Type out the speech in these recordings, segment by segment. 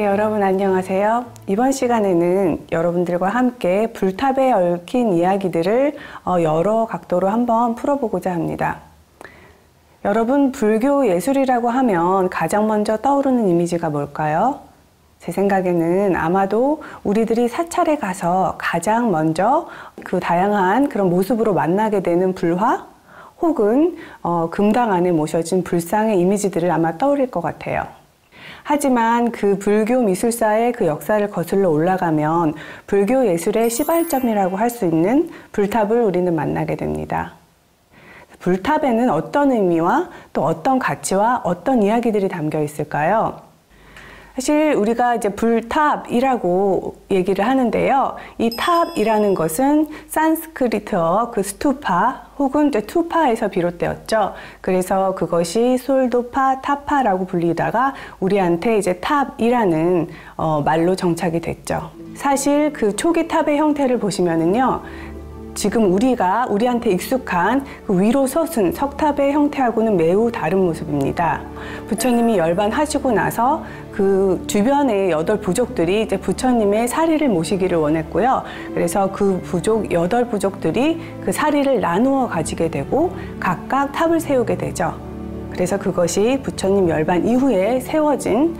네, 여러분 안녕하세요. 이번 시간에는 여러분들과 함께 불탑에 얽힌 이야기들을 여러 각도로 한번 풀어보고자 합니다. 여러분, 불교 예술이라고 하면 가장 먼저 떠오르는 이미지가 뭘까요? 제 생각에는 아마도 우리들이 사찰에 가서 가장 먼저 그 다양한 그런 모습으로 만나게 되는 불화 혹은 금당 안에 모셔진 불상의 이미지들을 아마 떠올릴 것 같아요. 하지만 그 불교 미술사의 그 역사를 거슬러 올라가면 불교 예술의 시발점이라고 할 수 있는 불탑을 우리는 만나게 됩니다. 불탑에는 어떤 의미와 또 어떤 가치와 어떤 이야기들이 담겨 있을까요? 사실 우리가 이제 불탑이라고 얘기를 하는데요. 이 탑이라는 것은 산스크리트어 그 스투파 혹은 이제 투파에서 비롯되었죠. 그래서 그것이 솔도파, 타파라고 불리다가 우리한테 이제 탑이라는 말로 정착이 됐죠. 사실 그 초기 탑의 형태를 보시면은요. 지금 우리한테 익숙한 그 위로 솟은 석탑의 형태하고는 매우 다른 모습입니다. 부처님이 열반하시고 나서 그 주변의 8부족들이 이제 부처님의 사리를 모시기를 원했고요. 그래서 그 부족, 8부족들이 그 사리를 나누어 가지게 되고 각각 탑을 세우게 되죠. 그래서 그것이 부처님 열반 이후에 세워진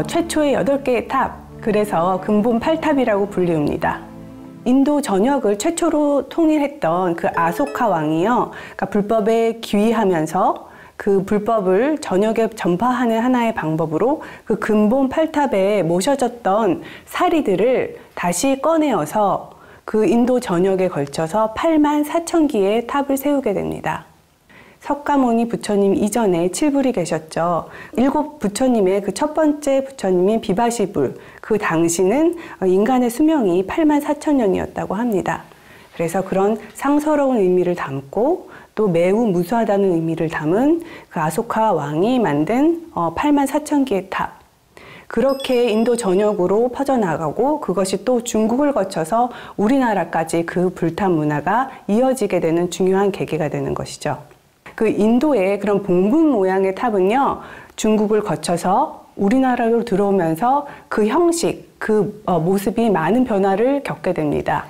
최초의 8개의 탑, 그래서 근본 8탑이라고 불리웁니다. 인도 전역을 최초로 통일했던 그 아소카 왕이요. 그러니까 불법에 귀의하면서 그 불법을 전역에 전파하는 하나의 방법으로 그 근본 8탑에 모셔졌던 사리들을 다시 꺼내어서 그 인도 전역에 걸쳐서 84,000기의 탑을 세우게 됩니다. 석가모니 부처님 이전에 7불이 계셨죠. 7 부처님의 그 첫 번째 부처님인 비바시불, 그 당시는 인간의 수명이 84,000년이었다고 합니다. 그래서 그런 상서로운 의미를 담고 또 매우 무수하다는 의미를 담은 그 아소카 왕이 만든 84,000기의 탑. 그렇게 인도 전역으로 퍼져나가고 그것이 또 중국을 거쳐서 우리나라까지 그 불탑 문화가 이어지게 되는 중요한 계기가 되는 것이죠. 그 인도의 그런 봉분 모양의 탑은요, 중국을 거쳐서 우리나라로 들어오면서 그 형식, 그 모습이 많은 변화를 겪게 됩니다.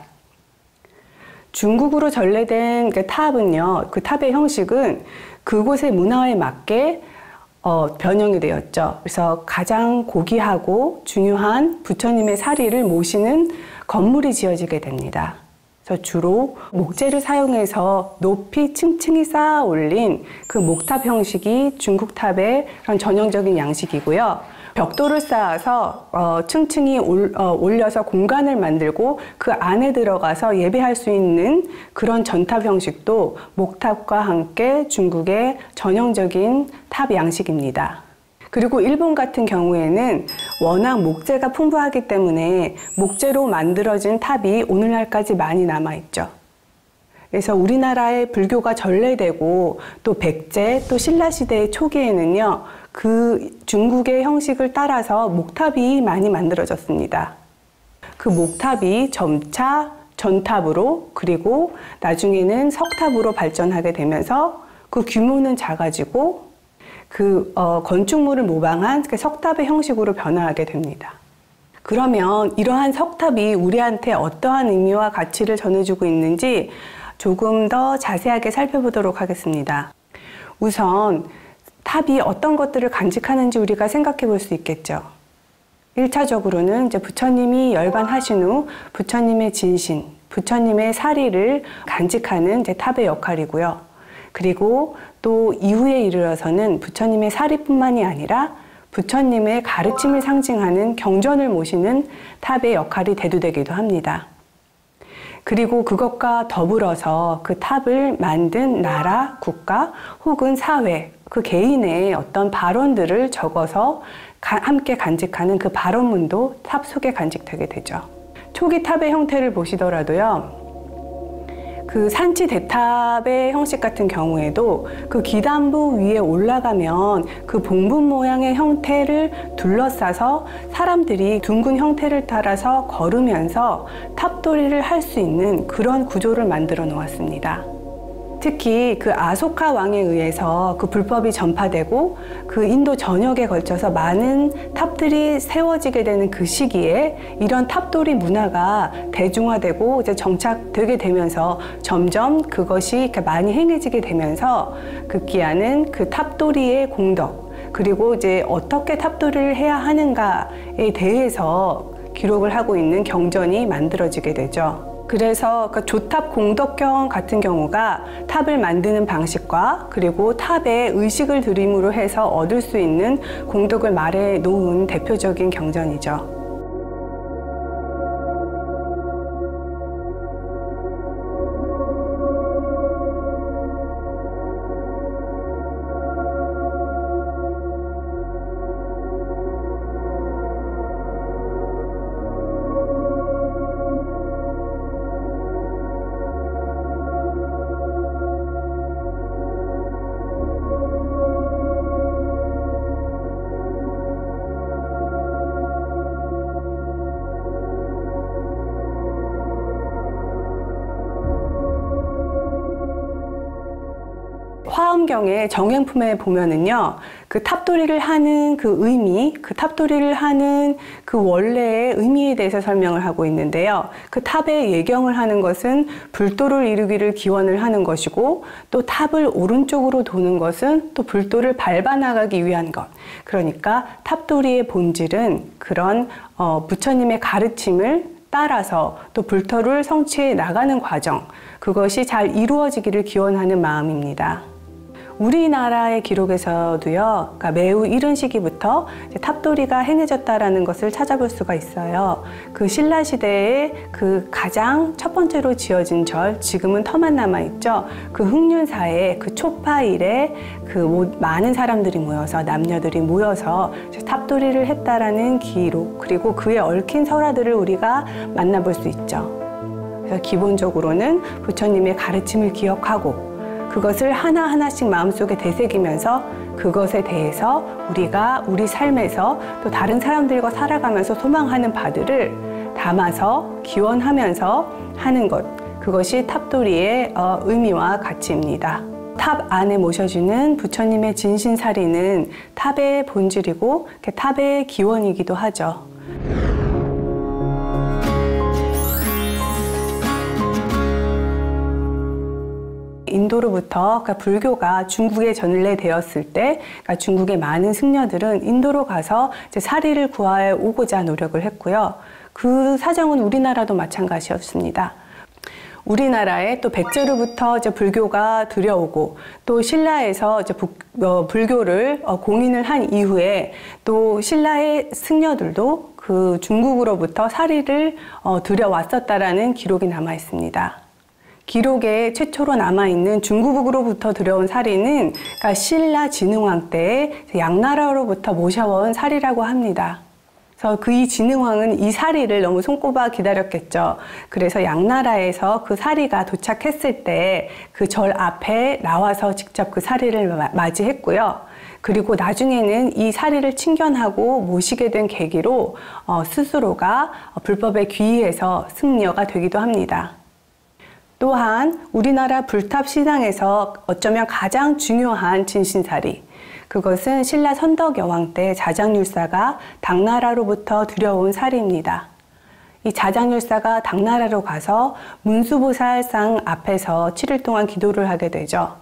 중국으로 전래된 그 탑은요, 그 탑의 형식은 그곳의 문화에 맞게 변형이 되었죠. 그래서 가장 고귀하고 중요한 부처님의 사리를 모시는 건물이 지어지게 됩니다. 주로 목재를 사용해서 높이 층층이 쌓아 올린 그 목탑 형식이 중국 탑의 그런 전형적인 양식이고요. 벽돌을 쌓아서 층층이 올려서 공간을 만들고 그 안에 들어가서 예배할 수 있는 그런 전탑 형식도 목탑과 함께 중국의 전형적인 탑 양식입니다. 그리고 일본 같은 경우에는 워낙 목재가 풍부하기 때문에 목재로 만들어진 탑이 오늘날까지 많이 남아있죠. 그래서 우리나라의 불교가 전래되고 또 백제 또 신라시대의 초기에는요, 그 중국의 형식을 따라서 목탑이 많이 만들어졌습니다. 그 목탑이 점차 전탑으로 그리고 나중에는 석탑으로 발전하게 되면서 그 규모는 작아지고 그 건축물을 모방한 석탑의 형식으로 변화하게 됩니다. 그러면 이러한 석탑이 우리한테 어떠한 의미와 가치를 전해주고 있는지 조금 더 자세하게 살펴보도록 하겠습니다. 우선 탑이 어떤 것들을 간직하는지 우리가 생각해 볼 수 있겠죠. 1차적으로는 이제 부처님이 열반하신 후 부처님의 진신, 부처님의 사리를 간직하는 이제 탑의 역할이고요. 그리고 또 이후에 이르러서는 부처님의 사리뿐만이 아니라 부처님의 가르침을 상징하는 경전을 모시는 탑의 역할이 대두되기도 합니다. 그리고 그것과 더불어서 그 탑을 만든 나라, 국가 혹은 사회, 그 개인의 어떤 발언들을 적어서 함께 간직하는 그 발언문도 탑 속에 간직되게 되죠. 초기 탑의 형태를 보시더라도요. 그 산치 대탑의 형식 같은 경우에도 그 기단부 위에 올라가면 그 봉분 모양의 형태를 둘러싸서 사람들이 둥근 형태를 따라서 걸으면서 탑돌이를 할 수 있는 그런 구조를 만들어 놓았습니다. 특히 그 아소카 왕에 의해서 그 불법이 전파되고 그 인도 전역에 걸쳐서 많은 탑들이 세워지게 되는 그 시기에 이런 탑돌이 문화가 대중화되고 이제 정착되게 되면서 점점 그것이 이렇게 많이 행해지게 되면서 급기야는 그 탑돌이의 공덕, 그리고 이제 어떻게 탑돌이를 해야 하는가에 대해서 기록을 하고 있는 경전이 만들어지게 되죠. 그래서 그 조탑 공덕경 같은 경우가 탑을 만드는 방식과 그리고 탑에 의식을 드림으로 해서 얻을 수 있는 공덕을 말해 놓은 대표적인 경전이죠. 화엄경의 정행품에 보면은요, 그 탑돌이를 하는 그 의미, 그 탑돌이를 하는 그 원래의 의미에 대해서 설명을 하고 있는데요. 그 탑에 예경을 하는 것은 불도를 이루기를 기원을 하는 것이고, 또 탑을 오른쪽으로 도는 것은 또 불도를 밟아 나가기 위한 것. 그러니까 탑돌이의 본질은 그런 부처님의 가르침을 따라서 또 불터를 성취해 나가는 과정, 그것이 잘 이루어지기를 기원하는 마음입니다. 우리나라의 기록에서도요, 그러니까 매우 이른 시기부터 탑돌이가 행해졌다라는 것을 찾아볼 수가 있어요. 그 신라 시대에 그 가장 첫 번째로 지어진 절, 지금은 터만 남아있죠. 그 흑륜사에 그 초파일에 그 많은 사람들이 모여서, 남녀들이 모여서 탑돌이를 했다라는 기록, 그리고 그에 얽힌 설화들을 우리가 만나볼 수 있죠. 그래서 기본적으로는 부처님의 가르침을 기억하고 그것을 하나하나씩 마음속에 되새기면서 그것에 대해서 우리가 우리 삶에서 또 다른 사람들과 살아가면서 소망하는 바들을 담아서 기원하면서 하는 것, 그것이 탑돌이의 의미와 가치입니다. 탑 안에 모셔주는 부처님의 진신사리는 탑의 본질이고 탑의 기원이기도 하죠. 인도로부터 그러니까 불교가 중국에 전래되었을 때 그러니까 중국의 많은 승려들은 인도로 가서 이제 사리를 구하여 오고자 노력을 했고요. 그 사정은 우리나라도 마찬가지였습니다. 우리나라에 또 백제로부터 이제 불교가 들여오고 또 신라에서 이제 불교를 공인을 한 이후에 또 신라의 승려들도 그 중국으로부터 사리를 들여왔었다라는 기록이 남아 있습니다. 기록에 최초로 남아있는 중국으로부터 들여온 사리는 그러니까 신라 진흥왕 때 양나라로부터 모셔온 사리라고 합니다. 그래서 그 이 진흥왕은 이 사리를 너무 손꼽아 기다렸겠죠. 그래서 양나라에서 그 사리가 도착했을 때 그 절 앞에 나와서 직접 그 사리를 맞이했고요. 그리고 나중에는 이 사리를 친견하고 모시게 된 계기로 스스로가 불법에 귀의해서 승려가 되기도 합니다. 또한 우리나라 불탑 신앙에서 어쩌면 가장 중요한 진신사리, 그것은 신라 선덕여왕 때 자장률사가 당나라로부터 들여온 사리입니다. 이 자장률사가 당나라로 가서 문수보살상 앞에서 7일 동안 기도를 하게 되죠.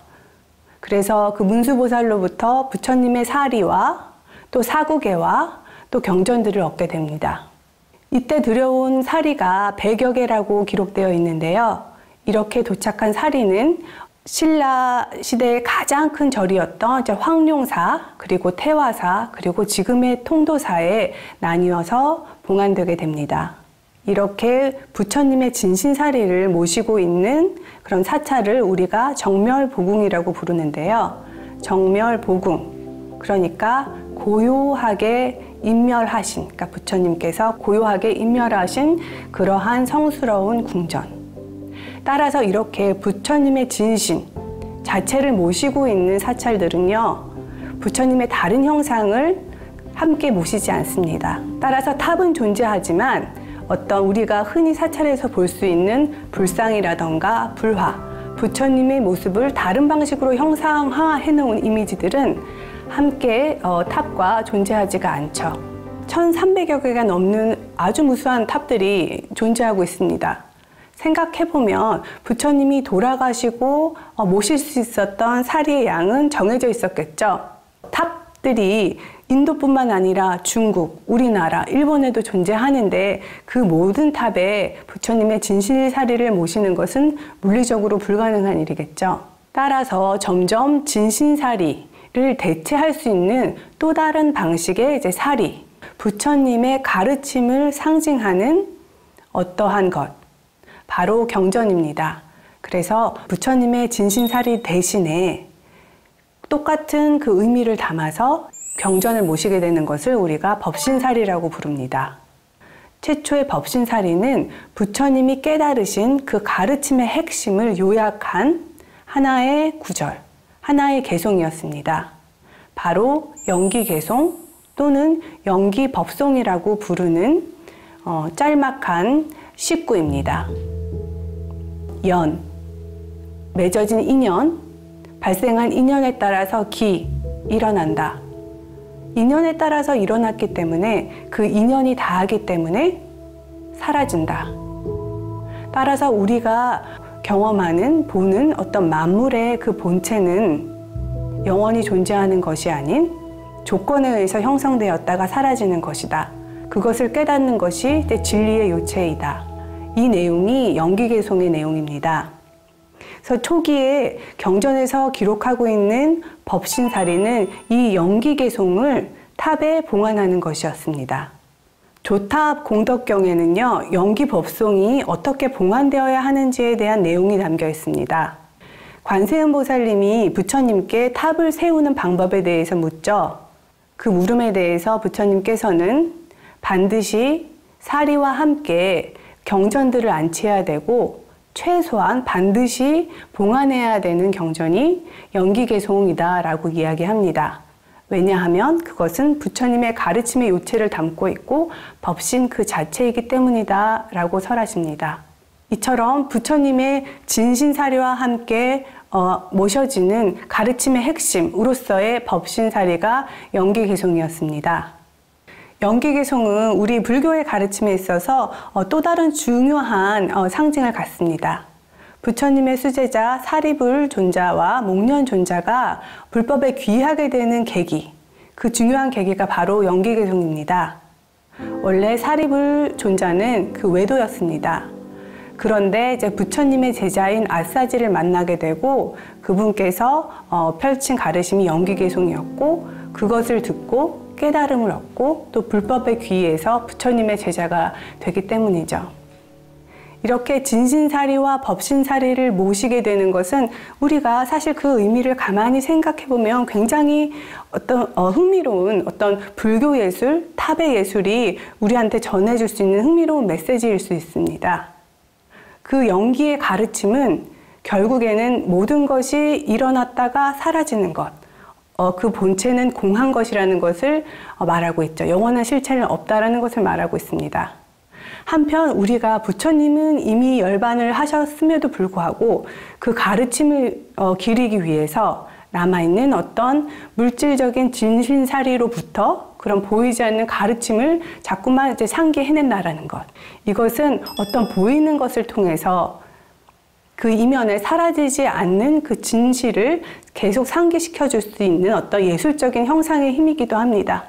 그래서 그 문수보살로부터 부처님의 사리와 또 사구계와 또 경전들을 얻게 됩니다. 이때 들여온 사리가 100여 개라고 기록되어 있는데요. 이렇게 도착한 사리는 신라 시대의 가장 큰 절이었던 황룡사, 그리고 태화사, 그리고 지금의 통도사에 나뉘어서 봉안되게 됩니다. 이렇게 부처님의 진신사리를 모시고 있는 그런 사찰을 우리가 정멸보궁이라고 부르는데요. 정멸보궁, 그러니까 고요하게 인멸하신, 그러니까 부처님께서 고요하게 인멸하신 그러한 성스러운 궁전. 따라서 이렇게 부처님의 진신 자체를 모시고 있는 사찰들은요, 부처님의 다른 형상을 함께 모시지 않습니다. 따라서 탑은 존재하지만 어떤 우리가 흔히 사찰에서 볼 수 있는 불상이라던가 불화, 부처님의 모습을 다른 방식으로 형상화해 놓은 이미지들은 함께 탑과 존재하지가 않죠. 1300여 개가 넘는 아주 무수한 탑들이 존재하고 있습니다. 생각해보면 부처님이 돌아가시고 모실 수 있었던 사리의 양은 정해져 있었겠죠. 탑들이 인도뿐만 아니라 중국, 우리나라, 일본에도 존재하는데 그 모든 탑에 부처님의 진실사리를 모시는 것은 물리적으로 불가능한 일이겠죠. 따라서 점점 진신사리를 대체할 수 있는 또 다른 방식의 사리, 부처님의 가르침을 상징하는 어떠한 것, 바로 경전입니다. 그래서 부처님의 진신사리 대신에 똑같은 그 의미를 담아서 경전을 모시게 되는 것을 우리가 법신사리라고 부릅니다. 최초의 법신사리는 부처님이 깨달으신 그 가르침의 핵심을 요약한 하나의 구절, 하나의 개송이었습니다. 바로 영기개송 또는 영기법송이라고 부르는 짤막한 식구입니다. 연, 맺어진 인연, 발생한 인연에 따라서 기, 일어난다. 인연에 따라서 일어났기 때문에 그 인연이 다하기 때문에 사라진다. 따라서 우리가 경험하는, 보는 어떤 만물의 그 본체는 영원히 존재하는 것이 아닌 조건에 의해서 형성되었다가 사라지는 것이다. 그것을 깨닫는 것이 진리의 요체이다. 이 내용이 영기개송의 내용입니다. 그래서 초기에 경전에서 기록하고 있는 법신사리는 이 영기개송을 탑에 봉안하는 것이었습니다. 조탑 공덕경에는요, 영기법송이 어떻게 봉안되어야 하는지에 대한 내용이 담겨 있습니다. 관세음보살님이 부처님께 탑을 세우는 방법에 대해서 묻죠. 그 물음에 대해서 부처님께서는 반드시 사리와 함께 경전들을 안치해야 되고 최소한 반드시 봉안해야 되는 경전이 영기개송이다 라고 이야기합니다. 왜냐하면 그것은 부처님의 가르침의 요체를 담고 있고 법신 그 자체이기 때문이다 라고 설하십니다. 이처럼 부처님의 진신사리와 함께 모셔지는 가르침의 핵심으로서의 법신사리가 영기개송이었습니다. 영기개송은 우리 불교의 가르침에 있어서 또 다른 중요한 상징을 갖습니다. 부처님의 수제자 사리불 존자와 목련 존자가 불법에 귀하게 되는 계기, 그 중요한 계기가 바로 영기개송입니다. 원래 사리불 존자는 그 외도였습니다. 그런데 이제 부처님의 제자인 아싸지를 만나게 되고 그분께서 펼친 가르침이 영기개송이었고 그것을 듣고 깨달음을 얻고 또 불법에 귀의해서 부처님의 제자가 되기 때문이죠. 이렇게 진신사리와 법신사리를 모시게 되는 것은 우리가 사실 그 의미를 가만히 생각해 보면 굉장히 어떤 흥미로운 어떤 불교 예술, 탑의 예술이 우리한테 전해줄 수 있는 흥미로운 메시지일 수 있습니다. 그 영기의 가르침은 결국에는 모든 것이 일어났다가 사라지는 것, 그 본체는 공한 것이라는 것을 말하고 있죠. 영원한 실체는 없다라는 것을 말하고 있습니다. 한편 우리가 부처님은 이미 열반을 하셨음에도 불구하고 그 가르침을 기리기 위해서 남아있는 어떤 물질적인 진신사리로부터 그런 보이지 않는 가르침을 자꾸만 이제 상기해낸다라는 것. 이것은 어떤 보이는 것을 통해서 그 이면에 사라지지 않는 그 진실을 계속 상기시켜 줄 수 있는 어떤 예술적인 형상의 힘이기도 합니다.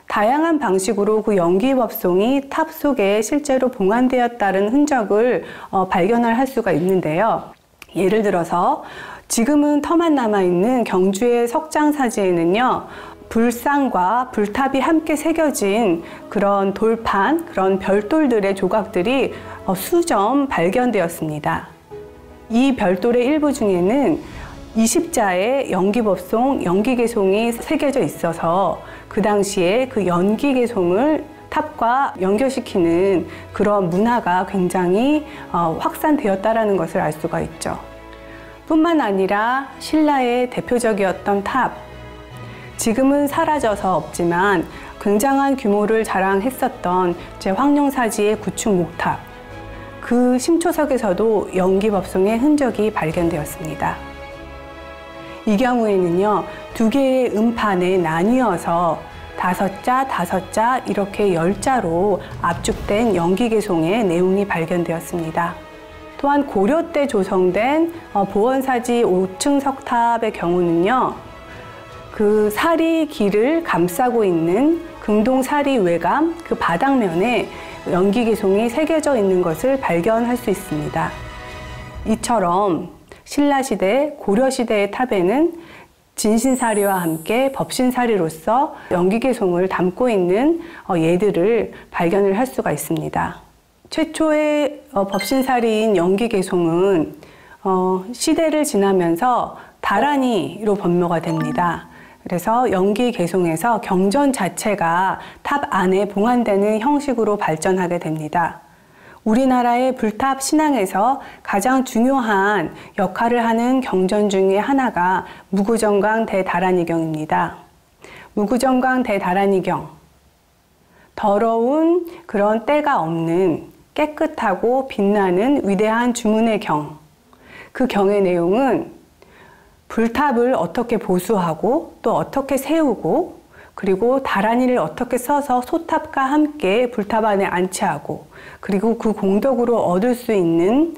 다양한 방식으로 그 영기법송이 탑 속에 실제로 봉안되었다는 흔적을 발견할 수가 있는데요. 예를 들어서 지금은 터만 남아있는 경주의 석장사지에는요, 불상과 불탑이 함께 새겨진 그런 돌판, 그런 별돌들의 조각들이 수점 발견되었습니다. 이 별돌의 일부 중에는 20자의 영기법송, 영기개송이 새겨져 있어서 그 당시에 그 영기개송을 탑과 연결시키는 그런 문화가 굉장히 확산되었다는 것을 알 수가 있죠. 뿐만 아니라 신라의 대표적이었던 탑, 지금은 사라져서 없지만 굉장한 규모를 자랑했었던 황룡사지의 구축 목탑, 그 심초석에서도 연기법송의 흔적이 발견되었습니다. 이 경우에는요, 두 개의 음판에 나뉘어서 5자, 5자 이렇게 10자로 압축된 연기개송의 내용이 발견되었습니다. 또한 고려 때 조성된 보원사지 5층 석탑의 경우는요, 그 사리 길을 감싸고 있는 금동사리 외감 그 바닥면에 연기개송이 새겨져 있는 것을 발견할 수 있습니다. 이처럼 신라시대, 고려시대의 탑에는 진신사리와 함께 법신사리로서 연기개송을 담고 있는 예들을 발견을 할 수가 있습니다. 최초의 법신사리인 연기개송은 시대를 지나면서 다란이로 변모가 됩니다. 그래서 연기개송에서 경전 자체가 탑 안에 봉안되는 형식으로 발전하게 됩니다. 우리나라의 불탑 신앙에서 가장 중요한 역할을 하는 경전 중에 하나가 무구정강 대다란이경입니다. 무구정강 대다란이경, 더러운 그런 때가 없는 깨끗하고 빛나는 위대한 주문의 경. 그 경의 내용은 불탑을 어떻게 보수하고 또 어떻게 세우고 그리고 다란이를 어떻게 써서 소탑과 함께 불탑 안에 안치하고 그리고 그 공덕으로 얻을 수 있는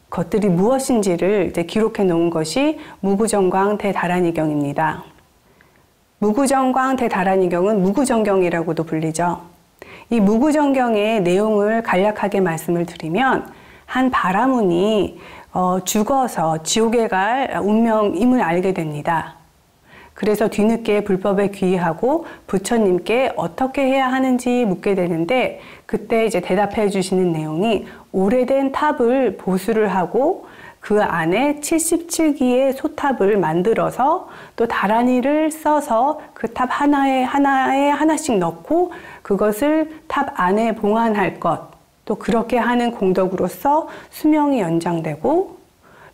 것들이 무엇인지를 이제 기록해 놓은 것이 무구정강 대다란이경입니다. 무구정강 대다란이경은 무구정경이라고도 불리죠. 이 무구정경의 내용을 간략하게 말씀을 드리면 한 바라문이 죽어서 지옥에 갈 운명임을 알게 됩니다. 그래서 뒤늦게 불법에 귀의하고 부처님께 어떻게 해야 하는지 묻게 되는데 그때 이제 대답해 주시는 내용이 오래된 탑을 보수를 하고 그 안에 77기의 소탑을 만들어서 또 다란이를 써서 그 탑 하나에 하나씩 넣고 그것을 탑 안에 봉안할 것, 또 그렇게 하는 공덕으로서 수명이 연장되고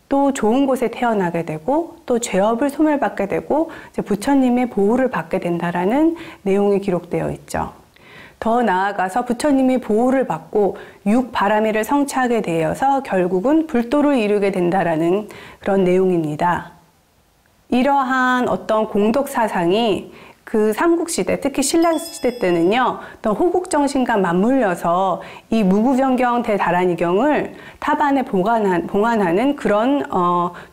또 좋은 곳에 태어나게 되고 또 죄업을 소멸받게 되고 이제 부처님의 보호를 받게 된다라는 내용이 기록되어 있죠. 더 나아가서 부처님이 보호를 받고 육바라미를 성취하게 되어서 결국은 불도를 이루게 된다라는 그런 내용입니다. 이러한 어떤 공덕 사상이 그 삼국시대, 특히 신라시대 때는요, 어떤 호국정신과 맞물려서 이 무구정경 대다란이경을 탑 안에 봉안하는 그런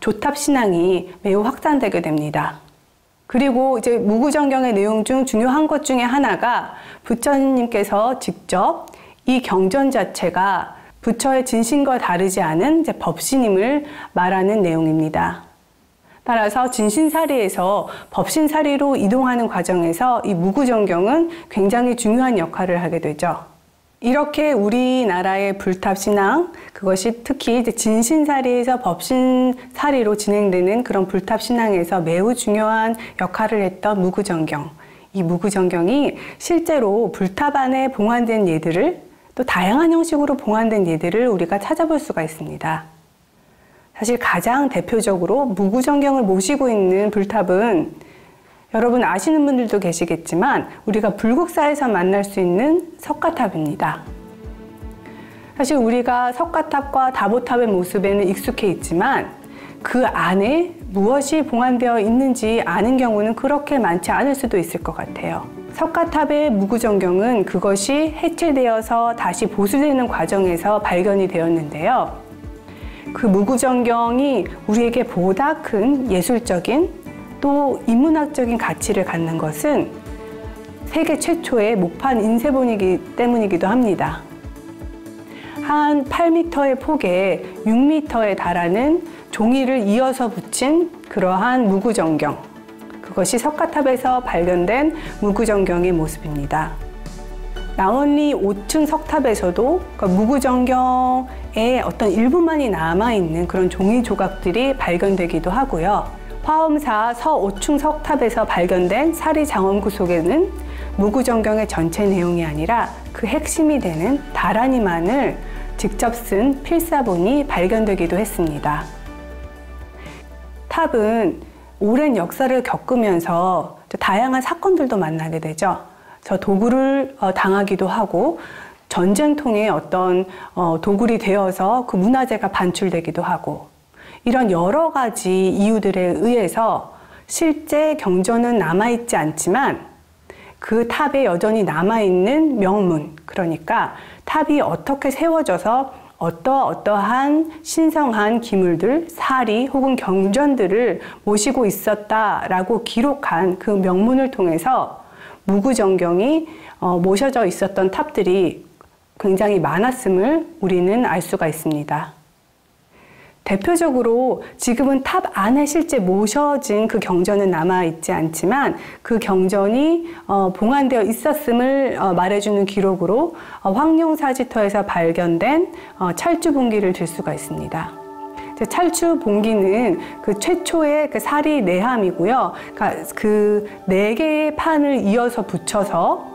조탑신앙이 매우 확산되게 됩니다. 그리고 이제 무구정경의 내용 중 중요한 것 중에 하나가 부처님께서 직접 이 경전 자체가 부처의 진신과 다르지 않은 이제 법신임을 말하는 내용입니다. 따라서 진신사리에서 법신사리로 이동하는 과정에서 이 무구정경은 굉장히 중요한 역할을 하게 되죠. 이렇게 우리나라의 불탑신앙, 그것이 특히 이제 진신사리에서 법신사리로 진행되는 그런 불탑신앙에서 매우 중요한 역할을 했던 무구정경. 이 무구정경이 실제로 불탑 안에 봉안된 예들을 또 다양한 형식으로 봉안된 예들을 우리가 찾아볼 수가 있습니다. 사실 가장 대표적으로 무구정경을 모시고 있는 불탑은 여러분 아시는 분들도 계시겠지만 우리가 불국사에서 만날 수 있는 석가탑입니다. 사실 우리가 석가탑과 다보탑의 모습에는 익숙해 있지만 그 안에 무엇이 봉안되어 있는지 아는 경우는 그렇게 많지 않을 수도 있을 것 같아요. 석가탑의 무구정경은 그것이 해체되어서 다시 보수되는 과정에서 발견이 되었는데요. 그 무구정경이 우리에게 보다 큰 예술적인 또 인문학적인 가치를 갖는 것은 세계 최초의 목판 인쇄본이기 때문이기도 합니다. 한 8m의 폭에 6m에 달하는 종이를 이어서 붙인 그러한 무구정경, 그것이 석가탑에서 발견된 무구정경의 모습입니다. 남원리 5층 석탑에서도 무구정경의 어떤 일부만이 남아있는 그런 종이 조각들이 발견되기도 하고요. 화엄사 서 5층 석탑에서 발견된 사리장엄구 속에는 무구정경의 전체 내용이 아니라 그 핵심이 되는 다란이만을 직접 쓴 필사본이 발견되기도 했습니다. 탑은 오랜 역사를 겪으면서 다양한 사건들도 만나게 되죠. 도굴을 당하기도 하고 전쟁통의 어떤 도굴이 되어서 그 문화재가 반출되기도 하고, 이런 여러 가지 이유들에 의해서 실제 경전은 남아있지 않지만 그 탑에 여전히 남아있는 명문, 그러니까 탑이 어떻게 세워져서 어떠한 신성한 기물들, 사리 혹은 경전들을 모시고 있었다라고 기록한 그 명문을 통해서 무구정경이 모셔져 있었던 탑들이 굉장히 많았음을 우리는 알 수가 있습니다. 대표적으로 지금은 탑 안에 실제 모셔진 그 경전은 남아있지 않지만 그 경전이 봉안되어 있었음을 말해주는 기록으로 황룡사지터에서 발견된 찰주봉기를 들 수가 있습니다. 찰주봉기는 그 최초의 그 사리 내함이고요. 그러니까 그 4개의 판을 이어서 붙여서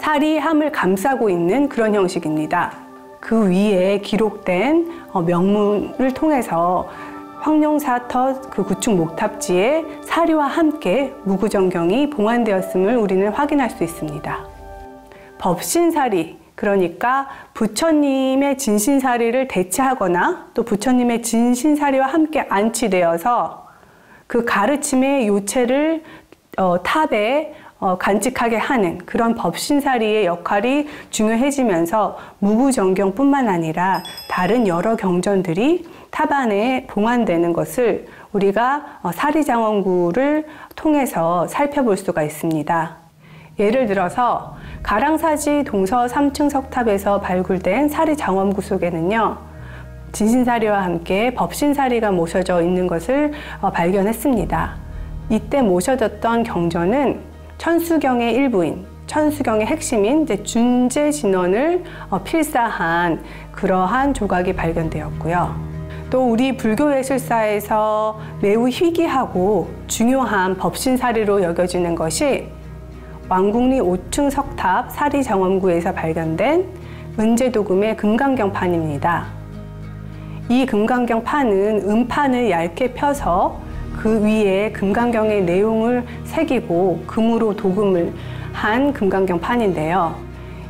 사리함을 감싸고 있는 그런 형식입니다. 그 위에 기록된 명문을 통해서 황룡사터 그 구축 목탑지에 사리와 함께 무구정경이 봉안되었음을 우리는 확인할 수 있습니다. 법신사리, 그러니까 부처님의 진신사리를 대체하거나 또 부처님의 진신사리와 함께 안치되어서 그 가르침의 요체를 탑에 간직하게 하는 그런 법신사리의 역할이 중요해지면서 무구정경뿐만 아니라 다른 여러 경전들이 탑 안에 봉안되는 것을 우리가 사리장원구를 통해서 살펴볼 수가 있습니다. 예를 들어서 가랑사지 동서 3층 석탑에서 발굴된 사리장원구 속에는요, 진신사리와 함께 법신사리가 모셔져 있는 것을 발견했습니다. 이때 모셔졌던 경전은 천수경의 일부인, 천수경의 핵심인 준제진원을 필사한 그러한 조각이 발견되었고요. 또 우리 불교예술사에서 매우 희귀하고 중요한 법신사리로 여겨지는 것이 왕궁리 5층 석탑 사리장원구에서 발견된 은제도금의 금강경판입니다. 이 금강경판은 음판을 얇게 펴서 그 위에 금강경의 내용을 새기고 금으로 도금을 한 금강경판인데요.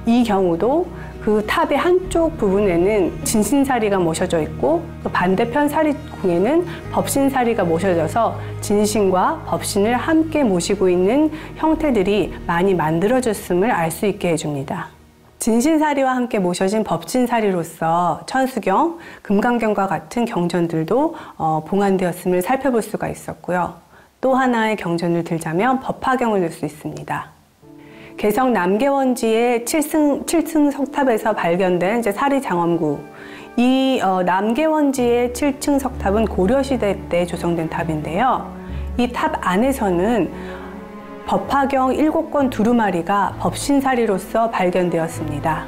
이 경우도 그 탑의 한쪽 부분에는 진신사리가 모셔져 있고 반대편 사리궁에는 법신사리가 모셔져서 진신과 법신을 함께 모시고 있는 형태들이 많이 만들어졌음을 알 수 있게 해줍니다. 진신사리와 함께 모셔진 법신사리로서 천수경, 금강경과 같은 경전들도 봉안되었음을 살펴볼 수가 있었고요. 또 하나의 경전을 들자면 법화경을 들 수 있습니다. 개성 남계원지의 7층 석탑에서 발견된 사리장원구. 이 남계원지의 7층 석탑은 고려시대 때 조성된 탑인데요. 이 탑 안에서는 법화경 7권 두루마리가 법신사리로서 발견되었습니다.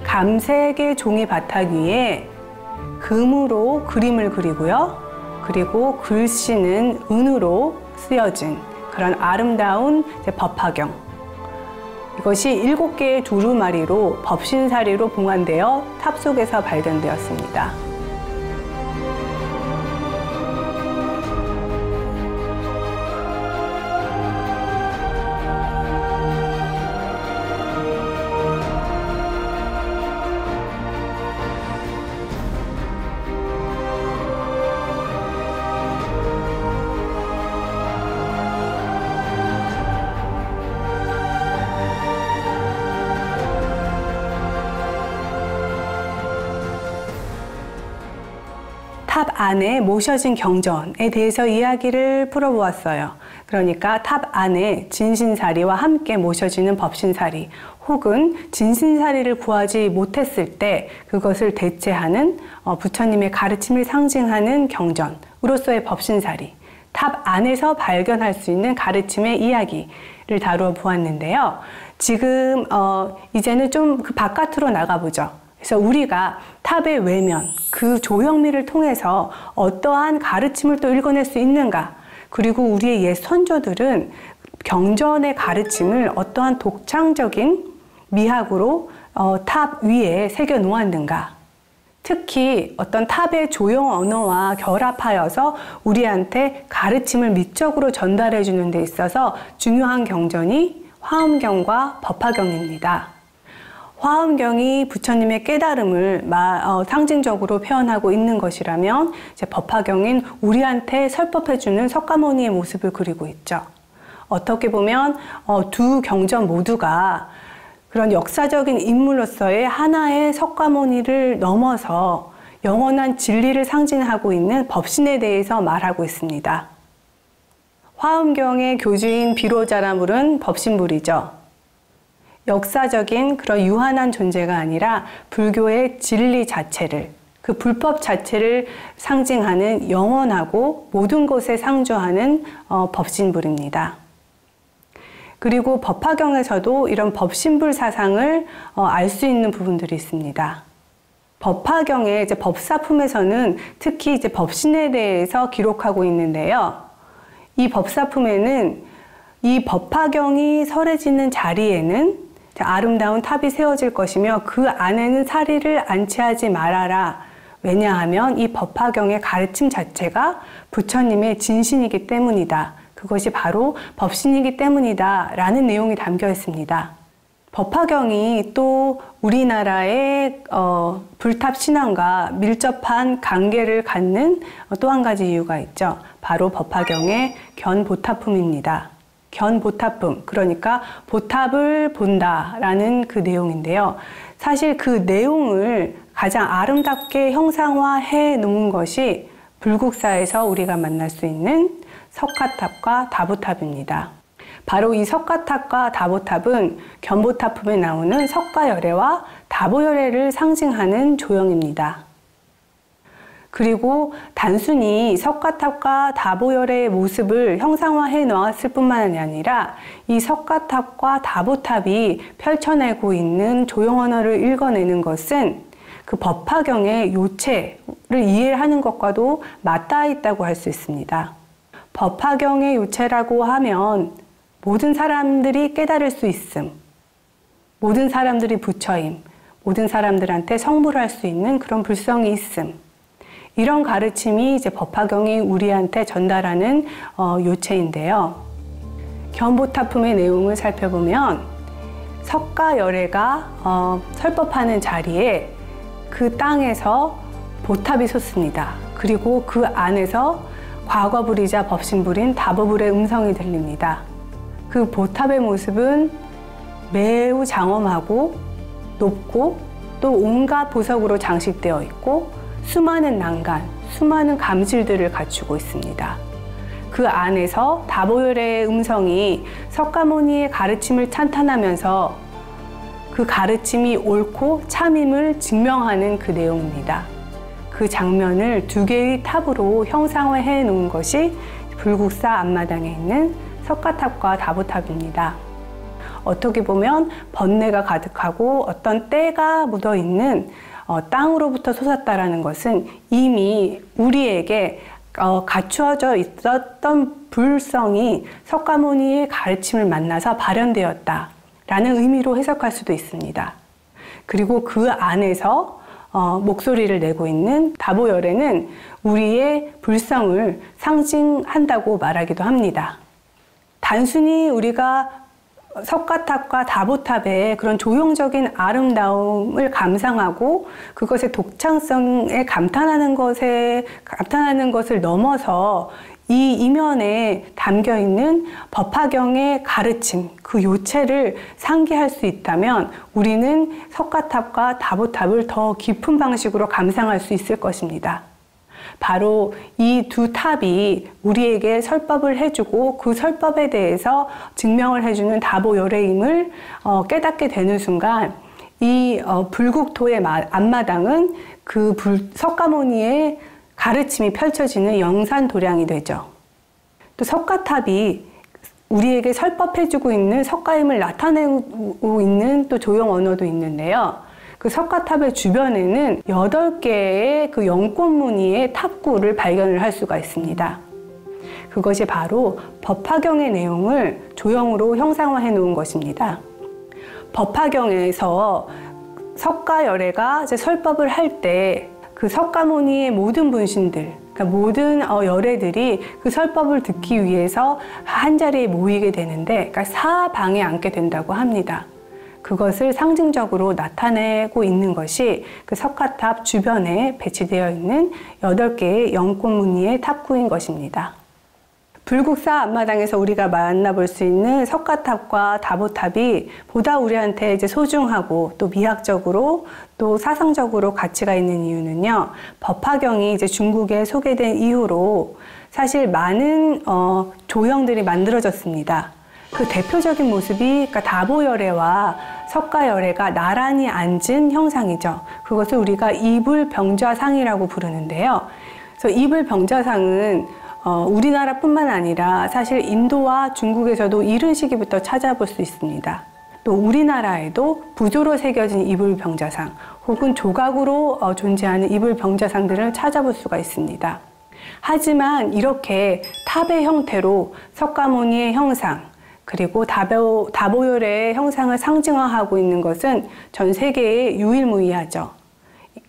감색의 종이 바닥 위에 금으로 그림을 그리고요. 그리고 글씨는 은으로 쓰여진 그런 아름다운 법화경. 이것이 7개의 두루마리로 법신사리로 봉안되어 탑 속에서 발견되었습니다. 탑 안에 모셔진 경전에 대해서 이야기를 풀어보았어요. 그러니까 탑 안에 진신사리와 함께 모셔지는 법신사리 혹은 진신사리를 구하지 못했을 때 그것을 대체하는 부처님의 가르침을 상징하는 경전으로서의 법신사리, 탑 안에서 발견할 수 있는 가르침의 이야기를 다루어 보았는데요. 지금 이제는 좀 그 바깥으로 나가보죠. 그래서 우리가 탑의 외면, 그 조형미를 통해서 어떠한 가르침을 또 읽어낼 수 있는가, 그리고 우리의 옛 선조들은 경전의 가르침을 어떠한 독창적인 미학으로 탑 위에 새겨 놓았는가, 특히 어떤 탑의 조형 언어와 결합하여서 우리한테 가르침을 미적으로 전달해 주는 데 있어서 중요한 경전이 화엄경과 법화경입니다. 화엄경이 부처님의 깨달음을 상징적으로 표현하고 있는 것이라면 이제 법화경인 우리한테 설법해주는 석가모니의 모습을 그리고 있죠. 어떻게 보면 두 경전 모두가 그런 역사적인 인물로서의 하나의 석가모니를 넘어서 영원한 진리를 상징하고 있는 법신에 대해서 말하고 있습니다. 화엄경의 교주인 비로자라물은 법신불이죠. 역사적인 그런 유한한 존재가 아니라 불교의 진리 자체를, 그 불법 자체를 상징하는 영원하고 모든 것에 상주하는 법신불입니다. 그리고 법화경에서도 이런 법신불 사상을 알 수 있는 부분들이 있습니다. 법화경의 이제 법사품에서는 특히 이제 법신에 대해서 기록하고 있는데요. 이 법사품에는 이 법화경이 설해지는 자리에는 아름다운 탑이 세워질 것이며 그 안에는 사리를 안치하지 말아라. 왜냐하면 이 법화경의 가르침 자체가 부처님의 진신이기 때문이다. 그것이 바로 법신이기 때문이다 라는 내용이 담겨 있습니다. 법화경이 또 우리나라의 불탑 신앙과 밀접한 관계를 갖는 또 한 가지 이유가 있죠. 바로 법화경의 견보타품입니다. 견보타품, 그러니까 보탑을 본다 라는 그 내용인데요. 사실 그 내용을 가장 아름답게 형상화해 놓은 것이 불국사에서 우리가 만날 수 있는 석가탑과 다보탑입니다. 바로 이 석가탑과 다보탑은 견보타품에 나오는 석가열애와 다보열애를 상징하는 조형입니다. 그리고 단순히 석가탑과 다보열애의 모습을 형상화해 놓았을 뿐만 아니라 이 석가탑과 다보탑이 펼쳐내고 있는 조형 언어를 읽어내는 것은 그 법화경의 요체를 이해하는 것과도 맞닿아 있다고 할 수 있습니다. 법화경의 요체라고 하면 모든 사람들이 깨달을 수 있음, 모든 사람들이 부처임, 모든 사람들한테 성불할 수 있는 그런 불성이 있음, 이런 가르침이 이제 법화경이 우리한테 전달하는 요체인데요. 견보타품의 내용을 살펴보면 석가열애가 설법하는 자리에 그 땅에서 보탑이 솟습니다. 그리고 그 안에서 과거불이자 법신불인 다보불의 음성이 들립니다. 그 보탑의 모습은 매우 장엄하고 높고 또 온갖 보석으로 장식되어 있고 수많은 난간, 수많은 감실들을 갖추고 있습니다. 그 안에서 다보열의 음성이 석가모니의 가르침을 찬탄하면서 그 가르침이 옳고 참임을 증명하는 그 내용입니다. 그 장면을 두 개의 탑으로 형상화해 놓은 것이 불국사 앞마당에 있는 석가탑과 다보탑입니다. 어떻게 보면 번뇌가 가득하고 어떤 때가 묻어 있는 땅으로부터 솟았다라는 것은 이미 우리에게 갖추어져 있었던 불성이 석가모니의 가르침을 만나서 발현되었다라는 의미로 해석할 수도 있습니다. 그리고 그 안에서 목소리를 내고 있는 다보열애는 우리의 불성을 상징한다고 말하기도 합니다. 단순히 우리가 석가탑과 다보탑의 그런 조형적인 아름다움을 감상하고 그것의 독창성에 감탄하는 것을 넘어서 이 이면에 담겨 있는 법화경의 가르침, 그 요체를 상기할 수 있다면 우리는 석가탑과 다보탑을 더 깊은 방식으로 감상할 수 있을 것입니다. 바로 이 두 탑이 우리에게 설법을 해주고 그 설법에 대해서 증명을 해주는 다보열애임을 깨닫게 되는 순간 이 불국토의 앞마당은 그 석가모니의 가르침이 펼쳐지는 영산도량이 되죠. 또 석가탑이 우리에게 설법해주고 있는 석가임을 나타내고 있는 또 조형 언어도 있는데요. 그 석가탑의 주변에는 8개의 그 연꽃 무늬의 탑구를 발견을 할 수가 있습니다. 그것이 바로 법화경의 내용을 조형으로 형상화해 놓은 것입니다. 법화경에서 석가열애가 이제 설법을 할 때 그 석가모니의 모든 분신들, 그러니까 모든 열애들이 그 설법을 듣기 위해서 한자리에 모이게 되는데, 그러니까 사방에 앉게 된다고 합니다. 그것을 상징적으로 나타내고 있는 것이 그 석가탑 주변에 배치되어 있는 8개의 연꽃 무늬의 탑구인 것입니다. 불국사 앞마당에서 우리가 만나볼 수 있는 석가탑과 다보탑이 보다 우리한테 이제 소중하고 또 미학적으로 또 사상적으로 가치가 있는 이유는요. 법화경이 이제 중국에 소개된 이후로 사실 많은 조형들이 만들어졌습니다. 그 대표적인 모습이 그러니까 다보열애와 석가열애가 나란히 앉은 형상이죠. 그것을 우리가 이불병좌상이라고 부르는데요. 그래서 이불병좌상은 우리나라뿐만 아니라 사실 인도와 중국에서도 이른 시기부터 찾아볼 수 있습니다. 또 우리나라에도 부조로 새겨진 이불병좌상 혹은 조각으로 존재하는 이불병좌상들을 찾아볼 수가 있습니다. 하지만 이렇게 탑의 형태로 석가모니의 형상 그리고 다보열의 형상을 상징화하고 있는 것은 전 세계에 유일무이하죠.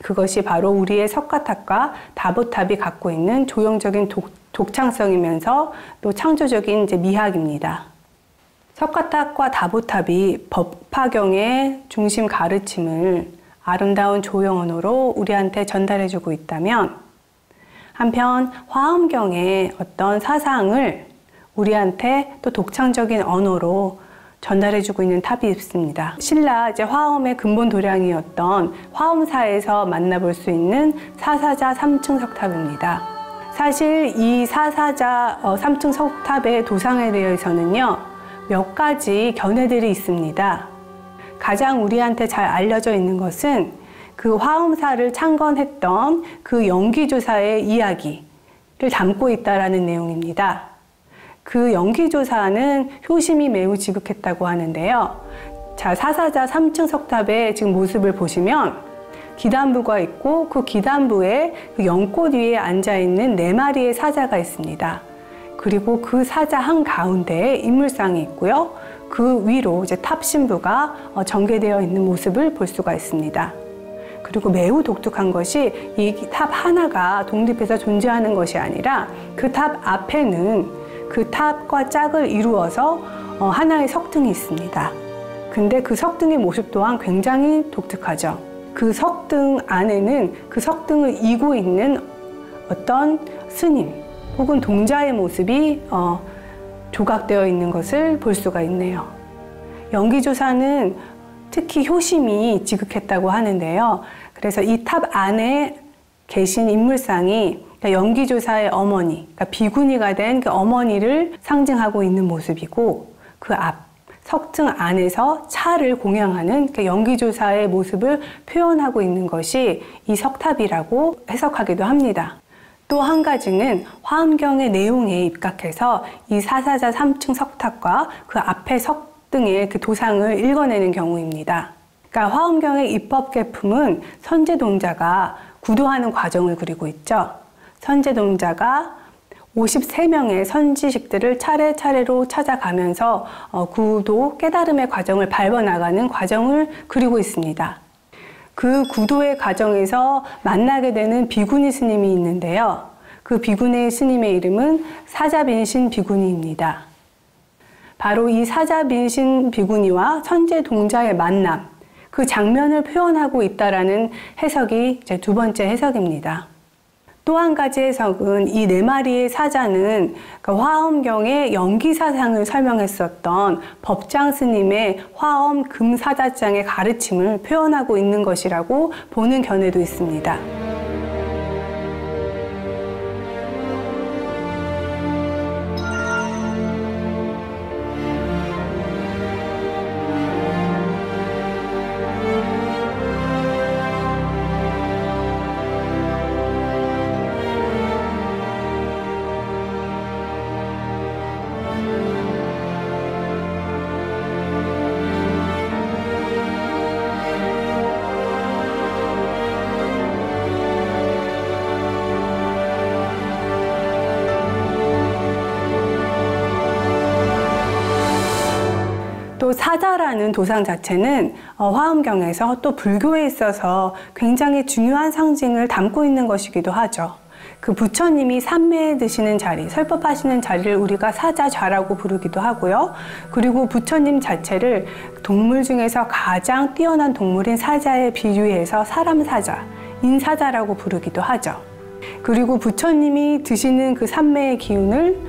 그것이 바로 우리의 석가탑과 다보탑이 갖고 있는 조형적인 독창성이면서 또 창조적인 미학입니다. 석가탑과 다보탑이 법화경의 중심 가르침을 아름다운 조형 언어로 우리한테 전달해주고 있다면 한편 화엄경의 어떤 사상을 우리한테 또 독창적인 언어로 전달해주고 있는 탑이 있습니다. 신라 화엄의 근본 도량이었던 화엄사에서 만나볼 수 있는 사사자 3층 석탑입니다. 사실 이 사사자 3층 석탑의 도상에 대해서는요, 몇 가지 견해들이 있습니다. 가장 우리한테 잘 알려져 있는 것은 그 화엄사를 창건했던 그 영기조사의 이야기를 담고 있다라는 내용입니다. 그 영기조사는 효심이 매우 지극했다고 하는데요. 자, 사사자 3층 석탑의 지금 모습을 보시면 기단부가 있고 그 기단부에 그 연꽃 위에 앉아있는 4마리의 사자가 있습니다. 그리고 그 사자 한가운데에 인물상이 있고요. 그 위로 이제 탑 신부가 전개되어 있는 모습을 볼 수가 있습니다. 그리고 매우 독특한 것이 이 탑 하나가 독립해서 존재하는 것이 아니라 그 탑 앞에는 그 탑과 짝을 이루어서 하나의 석등이 있습니다. 근데 그 석등의 모습 또한 굉장히 독특하죠. 그 석등 안에는 그 석등을 이고 있는 어떤 스님 혹은 동자의 모습이 조각되어 있는 것을 볼 수가 있네요. 영기조사는 특히 효심이 지극했다고 하는데요. 그래서 이 탑 안에 계신 인물상이 영기조사의 어머니, 그러니까 비구니가 된 그 어머니를 상징하고 있는 모습이고 그 앞 석등 안에서 차를 공양하는 그 영기조사의 모습을 표현하고 있는 것이 이 석탑이라고 해석하기도 합니다. 또 한 가지는 화엄경의 내용에 입각해서 이 사사자 3층 석탑과 그 앞에 석등의 그 도상을 읽어내는 경우입니다. 그러니까 화엄경의 입법계품은 선제동자가 구도하는 과정을 그리고 있죠. 선제동자가 53명의 선지식들을 차례차례로 찾아가면서 구도, 깨달음의 과정을 밟아나가는 과정을 그리고 있습니다. 그 구도의 과정에서 만나게 되는 비구니 스님이 있는데요. 그 비구니 스님의 이름은 사자빈신 비구니입니다. 바로 이 사자빈신 비구니와 선제동자의 만남, 그 장면을 표현하고 있다라는 해석이 이제 두 번째 해석입니다. 또 한 가지 해석은 이 4마리의 사자는 화엄경의 영기사상을 설명했었던 법장 스님의 화엄 금사자장의 가르침을 표현하고 있는 것이라고 보는 견해도 있습니다. 또 사자라는 도상 자체는 화엄경에서 또 불교에 있어서 굉장히 중요한 상징을 담고 있는 것이기도 하죠. 그 부처님이 삼매 드시는 자리, 설법하시는 자리를 우리가 사자좌라고 부르기도 하고요. 그리고 부처님 자체를 동물 중에서 가장 뛰어난 동물인 사자에 비유해서 사람 사자, 인사자라고 부르기도 하죠. 그리고 부처님이 드시는 그 삼매의 기운을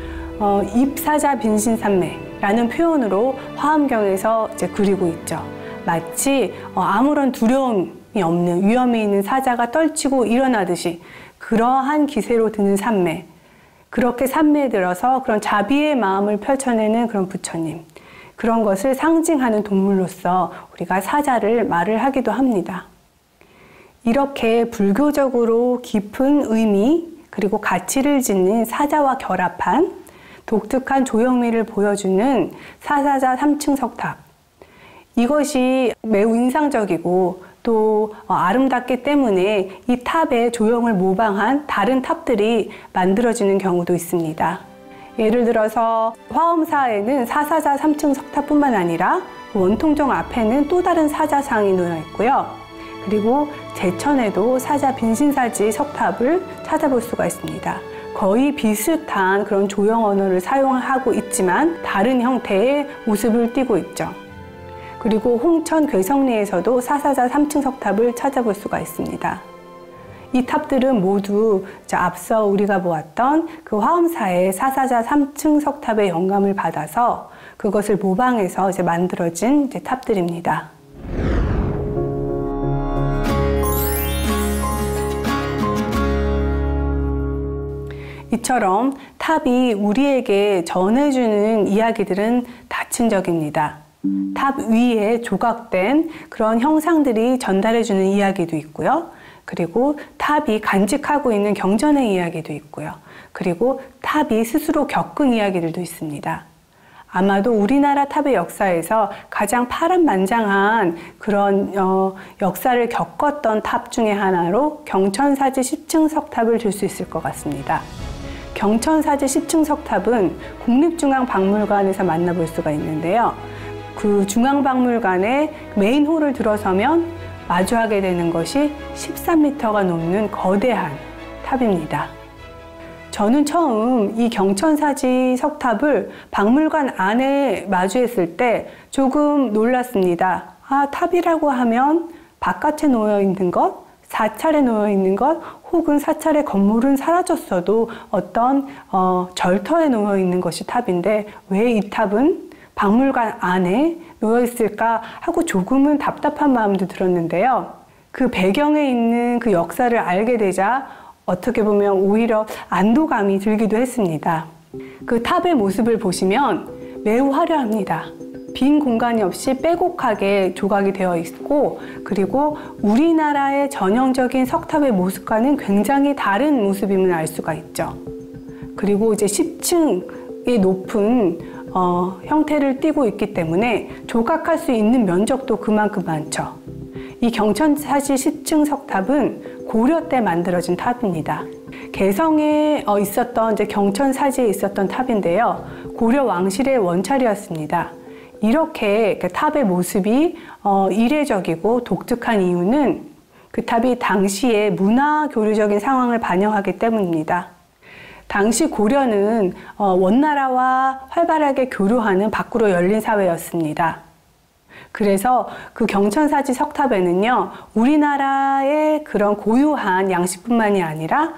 입사자 빈신삼매라는 표현으로 화엄경에서 이제 그리고 있죠. 마치 아무런 두려움이 없는, 위험이 있는 사자가 떨치고 일어나듯이 그러한 기세로 드는 삼매, 그렇게 삼매에 들어서 그런 자비의 마음을 펼쳐내는 그런 부처님, 그런 것을 상징하는 동물로서 우리가 사자를 말을 하기도 합니다. 이렇게 불교적으로 깊은 의미 그리고 가치를 지닌 사자와 결합한 독특한 조형미를 보여주는 사사자 3층 석탑, 이것이 매우 인상적이고 또 아름답기 때문에 이 탑의 조형을 모방한 다른 탑들이 만들어지는 경우도 있습니다. 예를 들어서 화엄사에는 사사자 3층 석탑뿐만 아니라 원통정 앞에는 또 다른 사자상이 놓여 있고요. 그리고 제천에도 사자 빈신사지 석탑을 찾아볼 수가 있습니다. 거의 비슷한 그런 조형 언어를 사용하고 있지만 다른 형태의 모습을 띠고 있죠. 그리고 홍천 괴성리에서도 사사자 3층 석탑을 찾아볼 수가 있습니다. 이 탑들은 모두 앞서 우리가 보았던 그 화엄사의 사사자 3층 석탑의 영감을 받아서 그것을 모방해서 만들어진 탑들입니다. 이처럼 탑이 우리에게 전해주는 이야기들은 다층적입니다. 탑 위에 조각된 그런 형상들이 전달해주는 이야기도 있고요. 그리고 탑이 간직하고 있는 경전의 이야기도 있고요. 그리고 탑이 스스로 겪은 이야기들도 있습니다. 아마도 우리나라 탑의 역사에서 가장 파란만장한 그런 역사를 겪었던 탑 중에 하나로 경천사지 10층 석탑을 들 수 있을 것 같습니다. 경천사지 10층 석탑은 국립중앙박물관에서 만나볼 수가 있는데요. 그 중앙박물관의 메인홀을 들어서면 마주하게 되는 것이 13m가 넘는 거대한 탑입니다. 저는 처음 이 경천사지 석탑을 박물관 안에 마주했을 때 조금 놀랐습니다. 탑이라고 하면 바깥에 놓여 있는 것, 사찰에 놓여 있는 것, 혹은 사찰의 건물은 사라졌어도 어떤 절터에 놓여 있는 것이 탑인데 왜 이 탑은 박물관 안에 놓여 있을까 하고 조금은 답답한 마음도 들었는데요. 그 배경에 있는 그 역사를 알게 되자 어떻게 보면 오히려 안도감이 들기도 했습니다. 그 탑의 모습을 보시면 매우 화려합니다. 빈 공간이 없이 빼곡하게 조각이 되어 있고, 그리고 우리나라의 전형적인 석탑의 모습과는 굉장히 다른 모습임을 알 수가 있죠. 그리고 이제 10층의 높은 형태를 띠고 있기 때문에 조각할 수 있는 면적도 그만큼 많죠. 이 경천사지 10층 석탑은 고려 때 만들어진 탑입니다. 개성에 있었던 경천사지에 있었던 탑인데요. 고려 왕실의 원찰이었습니다. 이렇게 탑의 모습이 이례적이고 독특한 이유는 그 탑이 당시의 문화 교류적인 상황을 반영하기 때문입니다. 당시 고려는 원나라와 활발하게 교류하는 밖으로 열린 사회였습니다. 그래서 그 경천사지 석탑에는요, 우리나라의 그런 고유한 양식뿐만이 아니라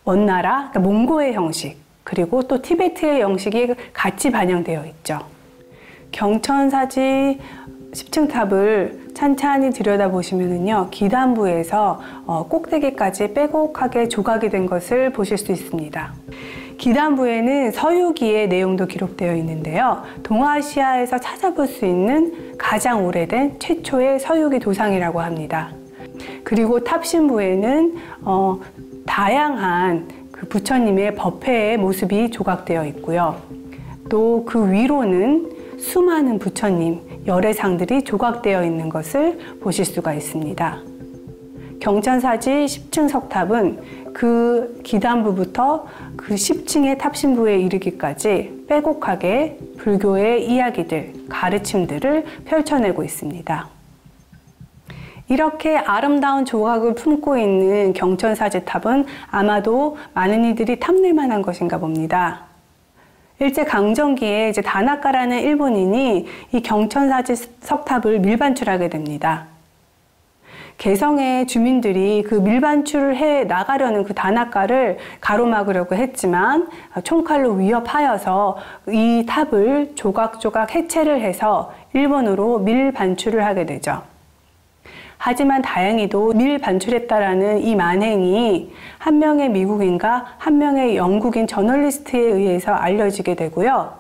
원나라, 그러니까 몽고의 형식, 그리고 또 티베트의 형식이 같이 반영되어 있죠. 경천사지 10층 탑을 찬찬히 들여다보시면은요, 기단부에서 꼭대기까지 빼곡하게 조각이 된 것을 보실 수 있습니다. 기단부에는 서유기의 내용도 기록되어 있는데요. 동아시아에서 찾아볼 수 있는 가장 오래된 최초의 서유기 도상이라고 합니다. 그리고 탑신부에는 다양한 그 부처님의 법회의 모습이 조각되어 있고요. 또 그 위로는 수많은 부처님, 열애상들이 조각되어 있는 것을 보실 수가 있습니다. 경천사지 10층 석탑은 그 기단부부터 그 10층의 탑신부에 이르기까지 빼곡하게 불교의 이야기들, 가르침들을 펼쳐내고 있습니다. 이렇게 아름다운 조각을 품고 있는 경천사지탑은 아마도 많은 이들이 탐낼 만한 것인가 봅니다. 일제강점기에 이제 다나카라는 일본인이 이 경천사지 석탑을 밀반출하게 됩니다. 개성의 주민들이 그 밀반출을 해 나가려는 그 다나카를 가로막으려고 했지만 총칼로 위협하여서 이 탑을 조각조각 해체를 해서 일본으로 밀반출을 하게 되죠. 하지만 다행히도 밀반출했다라는 이 만행이 한 명의 미국인과 한 명의 영국인 저널리스트에 의해서 알려지게 되고요.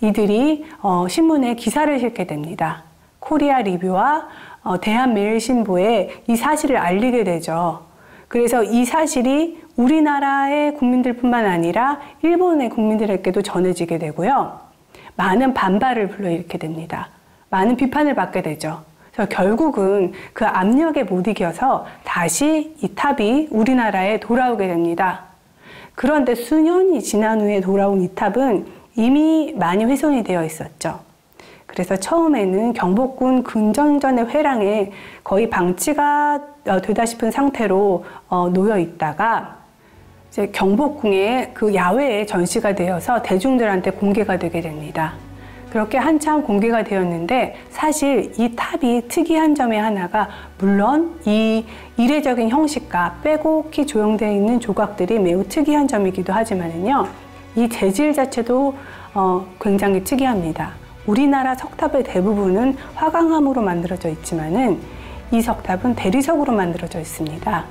이들이 신문에 기사를 실게 됩니다. 코리아 리뷰와 대한매일신보에 이 사실을 알리게 되죠. 그래서 이 사실이 우리나라의 국민들뿐만 아니라 일본의 국민들에게도 전해지게 되고요. 많은 반발을 불러일으키게 됩니다. 많은 비판을 받게 되죠. 그래서 결국은 그 압력에 못 이겨서 다시 이 탑이 우리나라에 돌아오게 됩니다. 그런데 수년이 지난 후에 돌아온 이 탑은 이미 많이 훼손이 되어 있었죠. 그래서 처음에는 경복궁 근전전의 회랑에 거의 방치가 되다 싶은 상태로 놓여 있다가 이제 경복궁에 그 야외에 전시가 되어서 대중들한테 공개가 되게 됩니다. 그렇게 한참 공개가 되었는데 사실 이 탑이 특이한 점의 하나가 물론 이 이례적인 형식과 빼곡히 조형되어 있는 조각들이 매우 특이한 점이기도 하지만은요, 이 재질 자체도 굉장히 특이합니다. 우리나라 석탑의 대부분은 화강암으로 만들어져 있지만은 이 석탑은 대리석으로 만들어져 있습니다.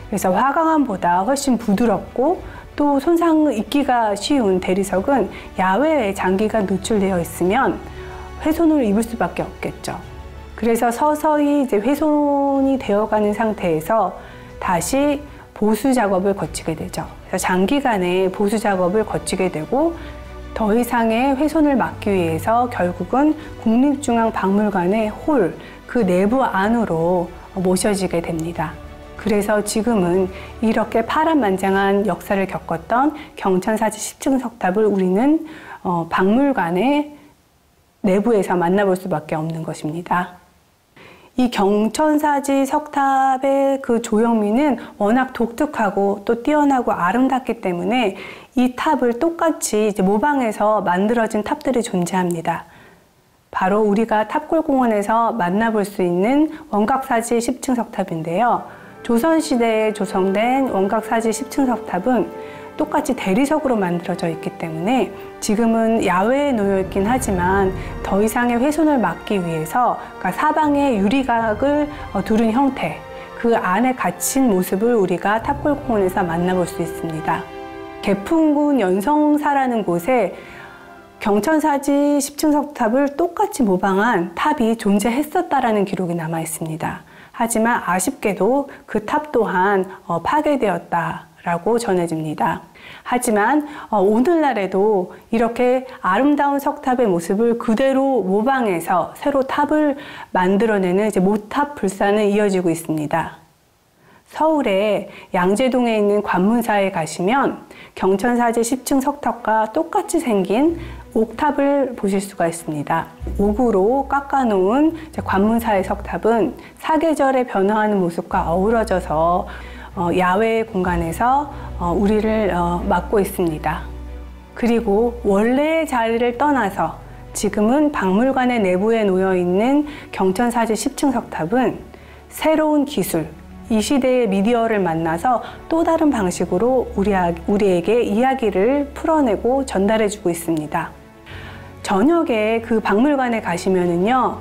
그래서 화강암보다 훨씬 부드럽고 또 손상을 입기가 쉬운 대리석은 야외에 장기간 노출되어 있으면 훼손을 입을 수밖에 없겠죠. 그래서 서서히 이제 훼손이 되어가는 상태에서 다시 보수 작업을 거치게 되죠. 그래서 장기간의 보수 작업을 거치게 되고 더 이상의 훼손을 막기 위해서 결국은 국립중앙박물관의 홀, 그 내부 안으로 모셔지게 됩니다. 그래서 지금은 이렇게 파란만장한 역사를 겪었던 경천사지 10층 석탑을 우리는 박물관의 내부에서 만나볼 수밖에 없는 것입니다. 이 경천사지 석탑의 그 조형미는 워낙 독특하고 또 뛰어나고 아름답기 때문에 이 탑을 똑같이 이제 모방해서 만들어진 탑들이 존재합니다. 바로 우리가 탑골공원에서 만나볼 수 있는 원각사지 10층 석탑인데요. 조선시대에 조성된 원각사지 10층 석탑은 똑같이 대리석으로 만들어져 있기 때문에 지금은 야외에 놓여 있긴 하지만 더 이상의 훼손을 막기 위해서 그러니까 사방에 유리각을 두른 형태, 그 안에 갇힌 모습을 우리가 탑골공원에서 만나볼 수 있습니다. 개풍군 연성사라는 곳에 경천사지 10층 석탑을 똑같이 모방한 탑이 존재했었다라는 기록이 남아 있습니다. 하지만 아쉽게도 그 탑 또한 파괴되었다라고 전해집니다. 하지만 오늘날에도 이렇게 아름다운 석탑의 모습을 그대로 모방해서 새로 탑을 만들어내는 이제 모탑 불사는 이어지고 있습니다. 서울의 양재동에 있는 관문사에 가시면 경천사지 10층 석탑과 똑같이 생긴 옥탑을 보실 수가 있습니다. 옥으로 깎아놓은 관문사의 석탑은 사계절에 변화하는 모습과 어우러져서 야외 공간에서 우리를 맞고 있습니다. 그리고 원래의 자리를 떠나서 지금은 박물관의 내부에 놓여 있는 경천사지 10층 석탑은 새로운 기술, 이 시대의 미디어를 만나서 또 다른 방식으로 우리에게 이야기를 풀어내고 전달해주고 있습니다. 저녁에 그 박물관에 가시면은요,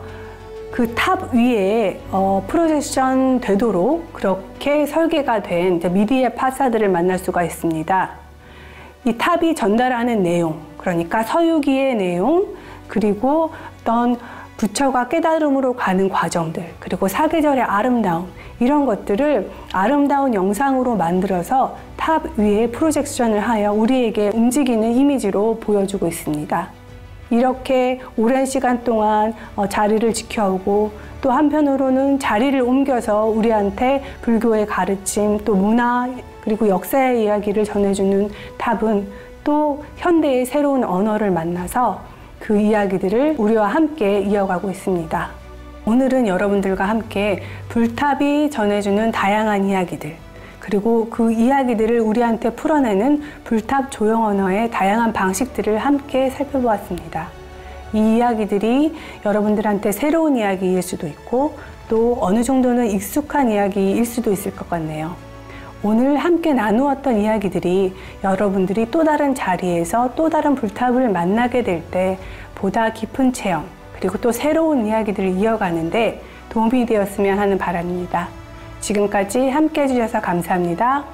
그 탑 위에 프로젝션 되도록 그렇게 설계가 된 미디어 파사드를 만날 수가 있습니다. 이 탑이 전달하는 내용, 그러니까 서유기의 내용, 그리고 어떤 부처가 깨달음으로 가는 과정들, 그리고 사계절의 아름다움, 이런 것들을 아름다운 영상으로 만들어서 탑 위에 프로젝션을 하여 우리에게 움직이는 이미지로 보여주고 있습니다. 이렇게 오랜 시간 동안 자리를 지켜오고 또 한편으로는 자리를 옮겨서 우리한테 불교의 가르침, 또 문화, 그리고 역사의 이야기를 전해주는 탑은 또 현대의 새로운 언어를 만나서 그 이야기들을 우리와 함께 이어가고 있습니다. 오늘은 여러분들과 함께 불탑이 전해주는 다양한 이야기들, 그리고 그 이야기들을 우리한테 풀어내는 불탑 조형 언어의 다양한 방식들을 함께 살펴보았습니다. 이 이야기들이 여러분들한테 새로운 이야기일 수도 있고 또 어느 정도는 익숙한 이야기일 수도 있을 것 같네요. 오늘 함께 나누었던 이야기들이 여러분들이 또 다른 자리에서 또 다른 불탑을 만나게 될 때 보다 깊은 체험, 그리고 또 새로운 이야기들을 이어가는데 도움이 되었으면 하는 바람입니다. 지금까지 함께 해주셔서 감사합니다.